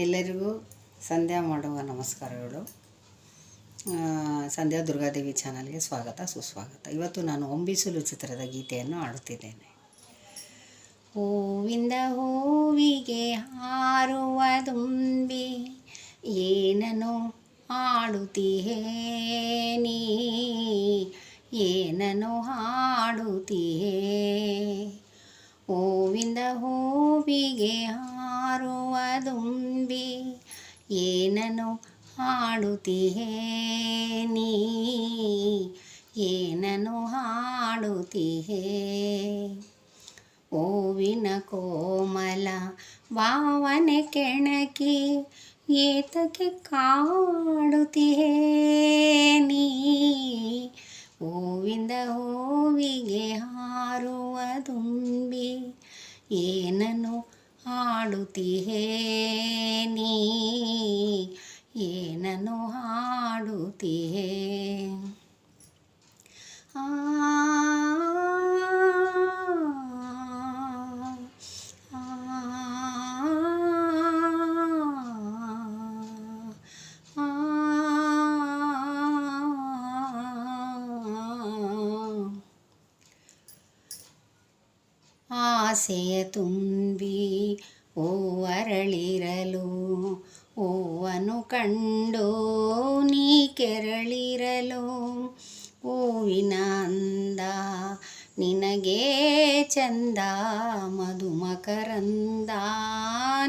ಎಲ್ಲರಿಗೂ ಸಂಧ್ಯಾ ಮಾಡುವ ನಮಸ್ಕಾರಗಳು. ಸಂಧ್ಯಾ ದುರ್ಗಾದೇವಿ ಚಾನಲ್ಗೆ ಸ್ವಾಗತ ಸುಸ್ವಾಗತ. ಇವತ್ತು ನಾನು ಹೊಂಬಿಸಿಲು ಚಿತ್ರದ ಗೀತೆಯನ್ನು ಹಾಡುತ್ತಿದ್ದೇನೆ. ಹೂವಿಂದ ಹೂವಿಗೆ ಹಾರುವ ದುಂಬಿ ಏನನು ಹಾಡುತ್ತೀಯೇ ನೀ, ಏನನು ಹಾಡುತ್ತೀಯೇ. ಹೂವಿಂದ ಹೂವಿಗೆ ಹಾರುವ ದುಂಬಿ ಏನನು ಹಾಡುತ್ತೀಯೇ ನೀ, ಏನನು ಹಾಡುತ್ತೀಯೇ. ಹೂವಿನ ಕೋಮಲ ಭಾವನೆ ಕೆಣಕಿ ಏತಕ್ಕೆ ಕಾಡುತ್ತೀಯೇ ನೀ. ಹೂವಿಂದ ಹೂವಿಗೆ ಹಾರುವ ದುಂಬಿ ಏನನು ಹಾಡುತ್ತೀಯೇ ನೀ, ಏನನು ಹಾಡುತ್ತೀಯೇ. ಆಸೆಯ ತುಂಬಿ ಹೂವರಳಿರಲು ಹೂವನ್ನು ಕಂಡು ನೀ ಕೆರಳಿರಲು. ಹೂವಿನ ಅಂದ ನಿನಗೆ ಚಂದ, ಮಧುಮಕರಂದ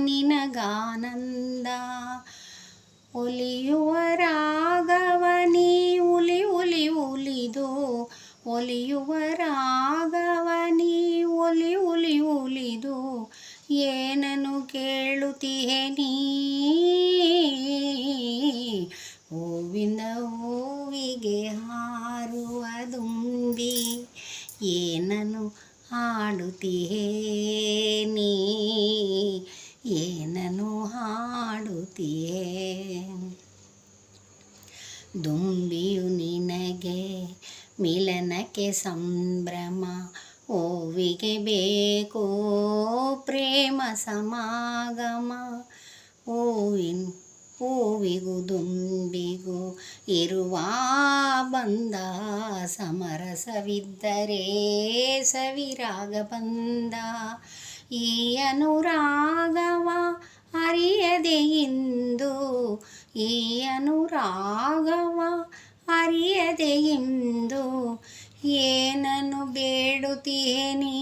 ನಿನಗಾನಂದ. ಒಲಿಯುವ ರಾಗವ ನೀ ಉಲಿ ಉಲಿ ಉಲಿದು, ಒಲಿಯುವ ರಾಗವ ನೀ ಒಲಿ ಉಲಿ ಉಲಿದು ಏನನು ಕೇಳುತ್ತೀಯೇ ನೀ. ಹೂವಿಂದ ಹೂವಿಗೆ ಹಾರುವ ದುಂಬಿ ಏನನು ಹಾಡುತ್ತೀಯೇ ನೀ, ಏನನು ಹಾಡುತ್ತೀಯೇ. ದುಂಬಿಯು ನಿನಗೆ ಮಿಲನಕ್ಕೆ ಸಂಭ್ರಮ, ಹೂವಿಗೆ ಬೇಕೋ ಪ್ರೇಮ ಸಮಾಗಮ. ಹೂವಿಗೂ ದುಂಬಿಗೂ ಇರುವ ಬಂದ, ಸಮರಸವಿದ್ದರೆ ಸವಿರಾಗ ಬಂದ. ಈ ಅನುರಾಗವ ಅರಿಯದೆ ಇಂದು, ಈ ಅನುರಾಗವ ಅರಿಯದೆ ಇಂದು ಏನನ್ನು ಬೇಡುತ್ತೀಯೇ ನೀ.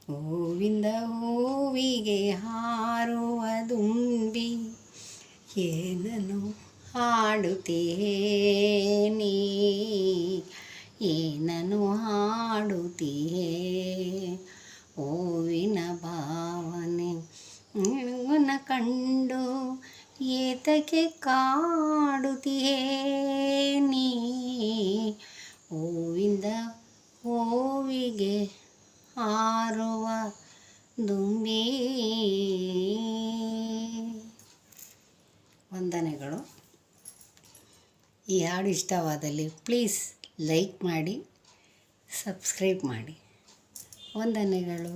ಹೂವಿಂದ ಹೂವಿಗೆ ಹಾರುವ ದುಂಬಿ ಏನನು ಹಾಡುತ್ತೀಯೇ ನೀ, ಏನನು ಹಾಡುತ್ತೀಯೇ. ಹೂವಿನ ಭಾವನೆ ಕಂಡು ಏತಕ್ಕೆ ಕಾಡುತ್ತೀಯೇ ನೀ. ಹೂವಿಂದ ಹೂವಿಗೆ ಹಾರುವ ದುಂಬಿ. ವಂದನೆಗಳು. ಈ ಹಾಡು ಇಷ್ಟವಾದಲ್ಲಿ ಪ್ಲೀಸ್ ಲೈಕ್ ಮಾಡಿ, ಸಬ್ಸ್ಕ್ರೈಬ್ ಮಾಡಿ. ವಂದನೆಗಳು.